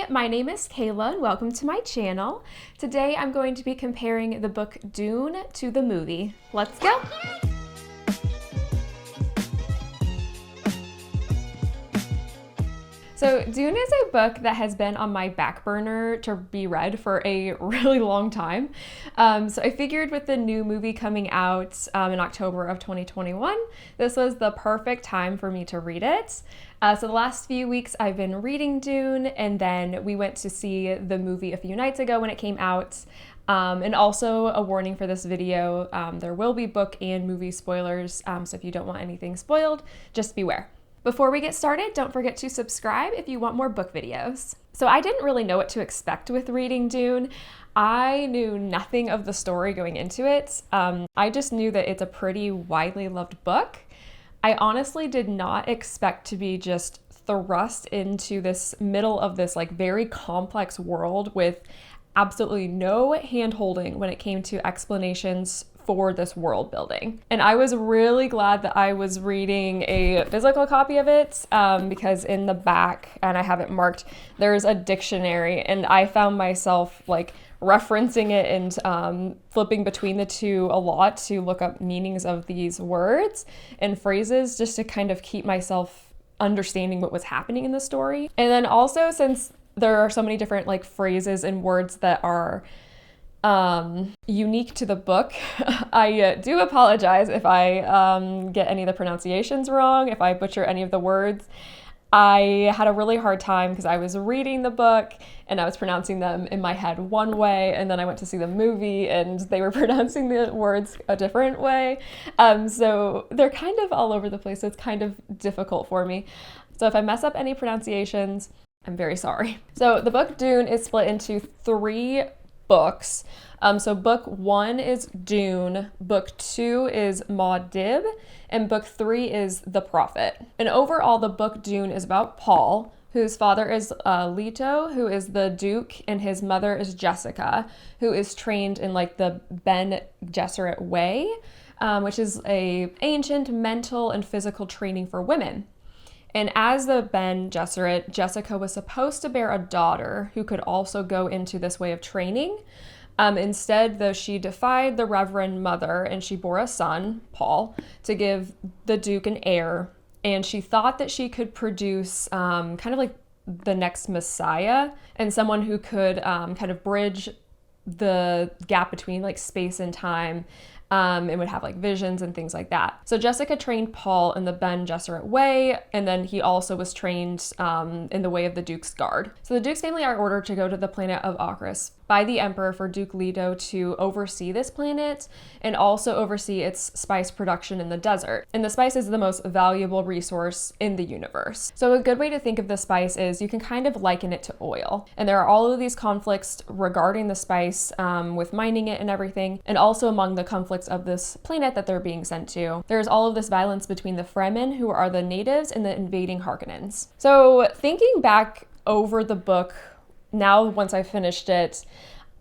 Hi, my name is Kayla and welcome to my channel. Today I'm going to be comparing the book Dune to the movie. Let's go! So Dune is a book that has been on my back burner to be read for a really long time. So I figured with the new movie coming out in October of 2021, this was the perfect time for me to read it. So the last few weeks I've been reading Dune, and then we went to see the movie a few nights ago when it came out. And also a warning for this video, there will be book and movie spoilers, so if you don't want anything spoiled, just beware. Before we get started, don't forget to subscribe if you want more book videos. So I didn't really know what to expect with reading Dune. I knew nothing of the story going into it. I just knew that it's a pretty widely loved book. I honestly did not expect to be just thrust into this middle of this like very complex world with absolutely no hand-holding when it came to explanations for this world building. And I was really glad that I was reading a physical copy of it because in the back, and I have it marked, there's a dictionary, and I found myself like referencing it and flipping between the two a lot to look up meanings of these words and phrases just to kind of keep myself understanding what was happening in the story. And then also, since there are so many different like phrases and words that are unique to the book, I do apologize if I get any of the pronunciations wrong, if I butcher any of the words. I had a really hard time because I was reading the book and I was pronouncing them in my head one way, and then I went to see the movie and they were pronouncing the words a different way. So they're kind of all over the place, so it's kind of difficult for me. So if I mess up any pronunciations, I'm very sorry. So the book Dune is split into 3 books. So book 1 is Dune, book 2 is Maudib, and book 3 is The Prophet. And overall, the book Dune is about Paul, whose father is Leto, who is the Duke, and his mother is Jessica, who is trained in like the Bene Gesserit way, which is a ancient mental and physical training for women. And as the Bene Gesserit, Jessica was supposed to bear a daughter who could also go into this way of training. Instead, though, she defied the Reverend Mother and she bore a son, Paul, to give the Duke an heir. And she thought that she could produce kind of like the next Messiah and someone who could kind of bridge the gap between like space and time. And would have like visions and things like that. So Jessica trained Paul in the Bene Gesserit way, and then he also was trained in the way of the Duke's Guard. So the Duke's family are ordered to go to the planet of Akris by the Emperor for Duke Leto to oversee this planet and also oversee its spice production in the desert. And the spice is the most valuable resource in the universe. So a good way to think of the spice is you can kind of liken it to oil. And there are all of these conflicts regarding the spice with mining it and everything, and also among the conflicts of this planet that they're being sent to. There's all of this violence between the Fremen, who are the natives, and the invading Harkonnens. So thinking back over the book, now once I finished it,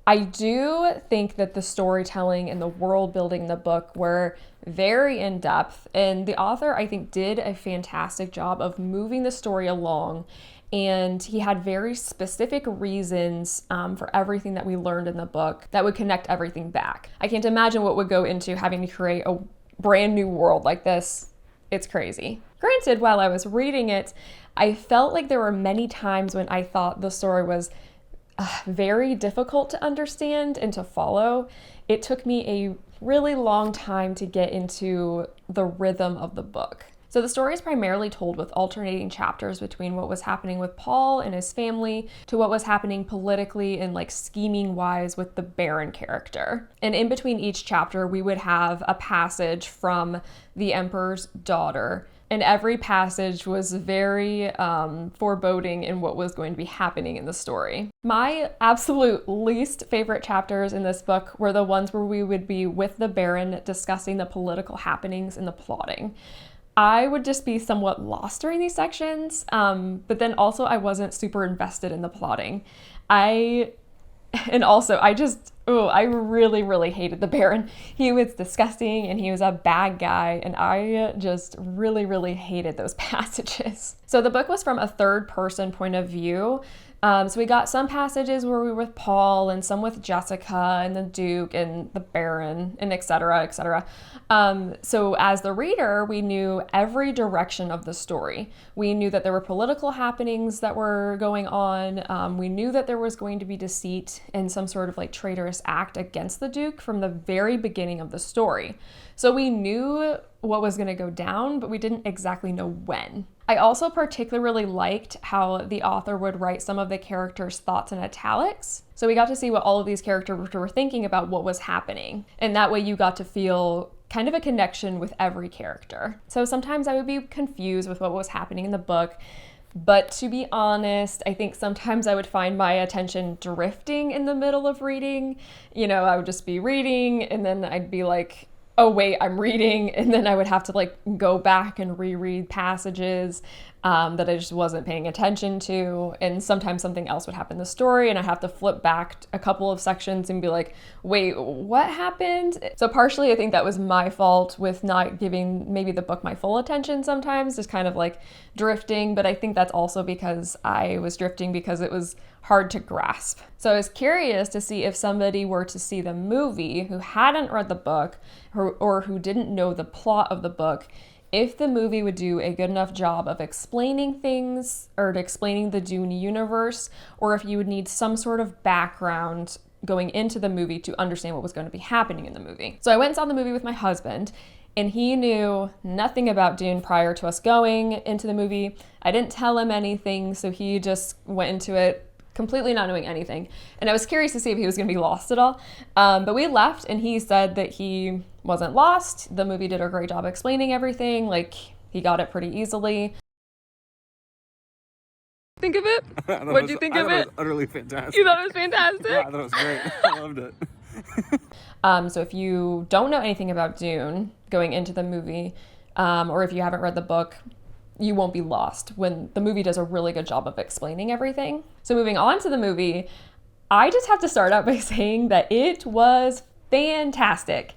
I do think that the storytelling and the world building in the book were very in depth, and the author, I think, did a fantastic job of moving the story along. And he had very specific reasons for everything that we learned in the book that would connect everything back. I can't imagine what would go into having to create a brand new world like this. It's crazy. Granted, while I was reading it, I felt like there were many times when I thought the story was very difficult to understand and to follow. It took me a really long time to get into the rhythm of the book. So the story is primarily told with alternating chapters between what was happening with Paul and his family to what was happening politically and like scheming wise with the Baron character. And in between each chapter, we would have a passage from the Emperor's daughter. And every passage was very foreboding in what was going to be happening in the story. My absolute least favorite chapters in this book were the ones where we would be with the Baron discussing the political happenings and the plotting. I would just be somewhat lost during these sections, but then also I wasn't super invested in the plotting. I really, really hated the Baron. He was disgusting and he was a bad guy, and I just really, really hated those passages. So the book was from a third person point of view. So we got some passages where we were with Paul and some with Jessica and the Duke and the Baron and et cetera, et cetera. So as the reader, we knew every direction of the story. We knew that there were political happenings that were going on. We knew that there was going to be deceit and some sort of like traitorous act against the Duke from the very beginning of the story. So we knew what was going to go down, but we didn't exactly know when. I also particularly liked how the author would write some of the characters' thoughts in italics. So we got to see what all of these characters were thinking about what was happening. And that way you got to feel kind of a connection with every character. So sometimes I would be confused with what was happening in the book. But to be honest, I think sometimes I would find my attention drifting in the middle of reading. You know, I would just be reading and then I'd be like, oh wait, I'm reading, and then I would have to like go back and reread passages that I just wasn't paying attention to, and sometimes something else would happen in the story and I have to flip back a couple of sections and be like, wait, what happened? So partially I think that was my fault with not giving maybe the book my full attention sometimes, just kind of like drifting, but I think that's also because I was drifting because it was hard to grasp. So I was curious to see if somebody were to see the movie who hadn't read the book or who didn't know the plot of the book, if the movie would do a good enough job of explaining things or explaining the Dune universe, or if you would need some sort of background going into the movie to understand what was going to be happening in the movie. So I went and saw the movie with my husband, and he knew nothing about Dune prior to us going into the movie. I didn't tell him anything, so he just went into it completely not knowing anything. And I was curious to see if he was going to be lost at all. But we left and he said that he wasn't lost. The movie did a great job explaining everything. Like, he got it pretty easily. Think of it? What'd you think of it? It was utterly fantastic. You thought it was fantastic? Yeah, I thought it was great. I loved it. So if you don't know anything about Dune going into the movie, or if you haven't read the book, you won't be lost when the movie does a really good job of explaining everything. So moving on to the movie, I just have to start out by saying that it was fantastic.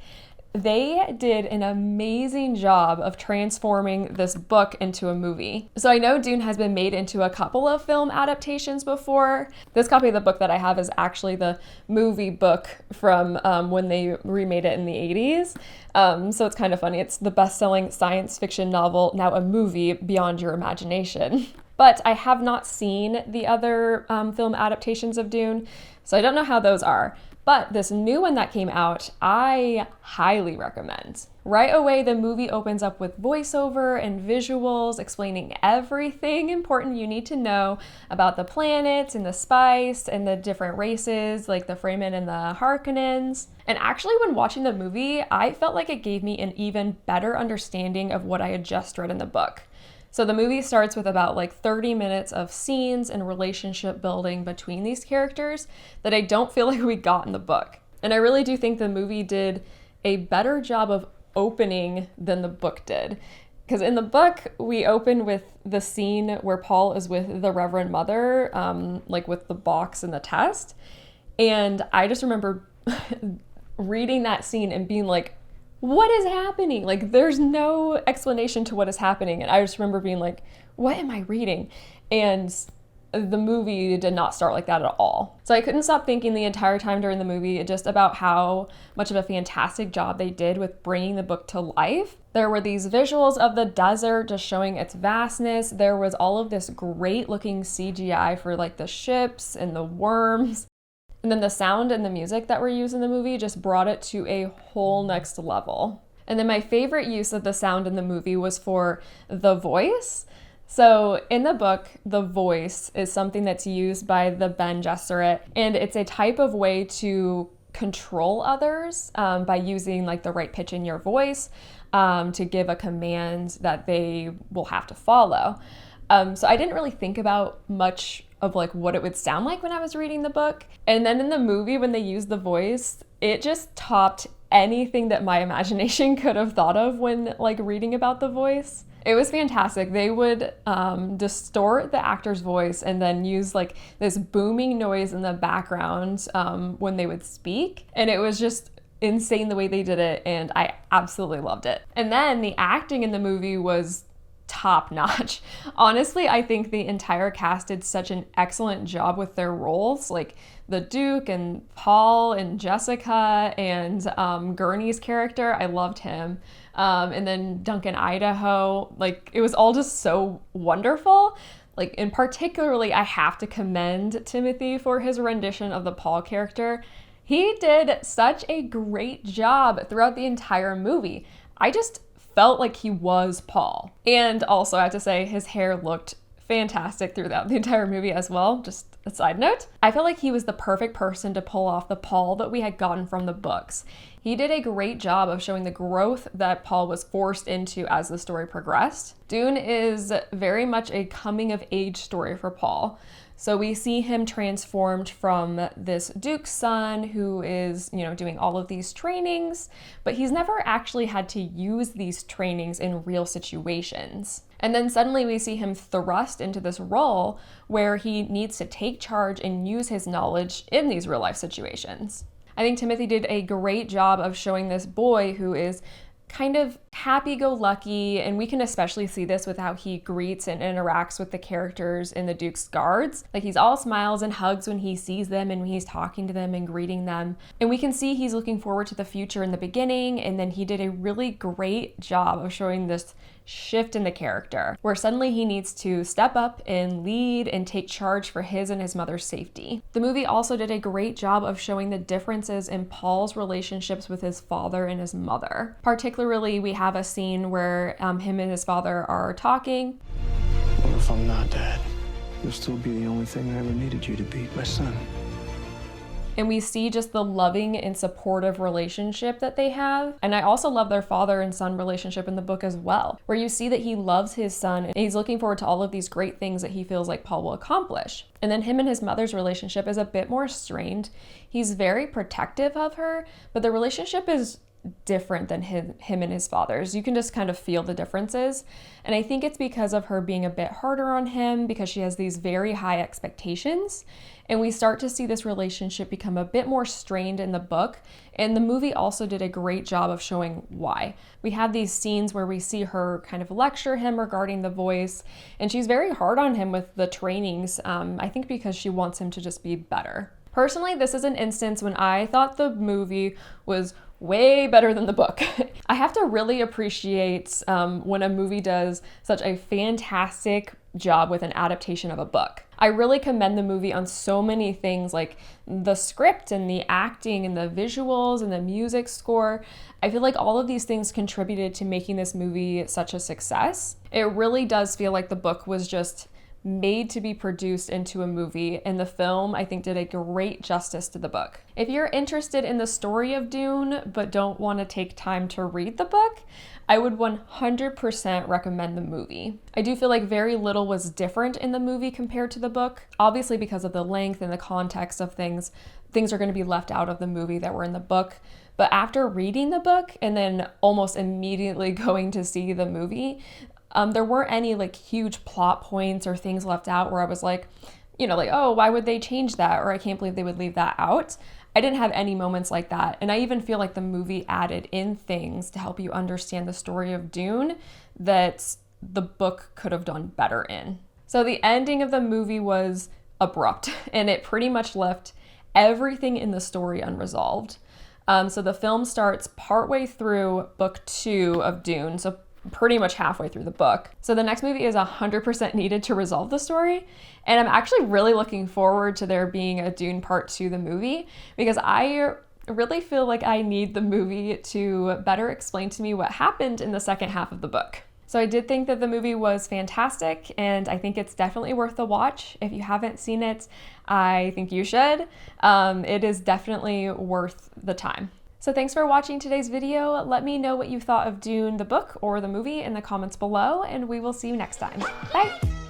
They did an amazing job of transforming this book into a movie. So I know Dune has been made into a couple of film adaptations before. This copy of the book that I have is actually the movie book from when they remade it in the 80s. So it's kind of funny. It's the best-selling science fiction novel, now a movie beyond your imagination. But I have not seen the other film adaptations of Dune, so I don't know how those are. But this new one that came out, I highly recommend. Right away, the movie opens up with voiceover and visuals explaining everything important you need to know about the planets and the spice and the different races, like the Fremen and the Harkonnens. And actually, when watching the movie, I felt like it gave me an even better understanding of what I had just read in the book. So the movie starts with about like 30 minutes of scenes and relationship building between these characters that I don't feel like we got in the book. And I really do think the movie did a better job of opening than the book did. Because in the book, we open with the scene where Paul is with the Reverend Mother, like with the box and the test. And I just remember reading that scene and being like, what is happening? Like, there's no explanation to what is happening. And I just remember being like, what am I reading? And the movie did not start like that at all. So I couldn't stop thinking the entire time during the movie just about how much of a fantastic job they did with bringing the book to life. There were these visuals of the desert just showing its vastness. There was all of this great looking CGI for like the ships and the worms. And then the sound and the music that were used in the movie just brought it to a whole next level. And then my favorite use of the sound in the movie was for the voice. So in the book, the voice is something that's used by the Bene Gesserit, and it's a type of way to control others by using like the right pitch in your voice to give a command that they will have to follow. So I didn't really think about much of like what it would sound like when I was reading the book. And then in the movie, when they used the voice, it just topped anything that my imagination could have thought of when like reading about the voice. It was fantastic. They would distort the actor's voice and then use like this booming noise in the background when they would speak. And it was just insane the way they did it, and I absolutely loved it. And then the acting in the movie was top notch. Honestly, I think the entire cast did such an excellent job with their roles, like the Duke and Paul and Jessica and Gurney's character. I loved him. And then Duncan, Idaho, like it was all just so wonderful. Like, and particularly, I have to commend Timothy for his rendition of the Paul character. He did such a great job throughout the entire movie. I just felt like he was Paul. And also, I have to say, his hair looked fantastic throughout the entire movie as well. Just a side note. I felt like he was the perfect person to pull off the Paul that we had gotten from the books. He did a great job of showing the growth that Paul was forced into as the story progressed. Dune is very much a coming-of-age story for Paul. So we see him transformed from this Duke's son who is, doing all of these trainings, but he's never actually had to use these trainings in real situations. And then suddenly we see him thrust into this role where he needs to take charge and use his knowledge in these real life situations. I think Timothy did a great job of showing this boy who is kind of happy-go-lucky, and we can especially see this with how he greets and interacts with the characters in the Duke's guards. Like, he's all smiles and hugs when he sees them and when he's talking to them and greeting them. And we can see he's looking forward to the future in the beginning, and then he did a really great job of showing this shift in the character, where suddenly he needs to step up and lead and take charge for his and his mother's safety. The movie also did a great job of showing the differences in Paul's relationships with his father and his mother. Particularly, we have a scene where him and his father are talking. What if I'm not dad? You'll still be the only thing I ever needed you to be, my son. And we see just the loving and supportive relationship that they have. And I also love their father and son relationship in the book as well, where you see that he loves his son and he's looking forward to all of these great things that he feels like Paul will accomplish. And then him and his mother's relationship is a bit more strained. He's very protective of her, but the relationship is different than him and his father's. You can just kind of feel the differences. And I think it's because of her being a bit harder on him, because she has these very high expectations. And we start to see this relationship become a bit more strained in the book. And the movie also did a great job of showing why. We have these scenes where we see her kind of lecture him regarding the voice, and she's very hard on him with the trainings, I think because she wants him to just be better. Personally, this is an instance when I thought the movie was way better than the book. I have to really appreciate when a movie does such a fantastic job with an adaptation of a book. I really commend the movie on so many things, like the script and the acting and the visuals and the music score. I feel like all of these things contributed to making this movie such a success. It really does feel like the book was just made to be produced into a movie, and the film, I think, did a great justice to the book. If you're interested in the story of Dune but don't want to take time to read the book, I would 100% recommend the movie. I do feel like very little was different in the movie compared to the book. Obviously, because of the length and the context of things are going to be left out of the movie that were in the book. But after reading the book and then almost immediately going to see the movie, there weren't any like huge plot points or things left out where I was like, oh, why would they change that? Or I can't believe they would leave that out. I didn't have any moments like that. And I even feel like the movie added in things to help you understand the story of Dune that the book could have done better in. So the ending of the movie was abrupt, and it pretty much left everything in the story unresolved. So the film starts partway through book 2 of Dune, so pretty much halfway through the book. So the next movie is 100% needed to resolve the story. And I'm actually really looking forward to there being a Dune Part 2, the movie, because I really feel like I need the movie to better explain to me what happened in the second half of the book. So I did think that the movie was fantastic, and I think it's definitely worth the watch. If you haven't seen it, I think you should. It is definitely worth the time. So thanks for watching today's video. Let me know what you thought of Dune, the book or the movie, in the comments below, and we will see you next time. Bye!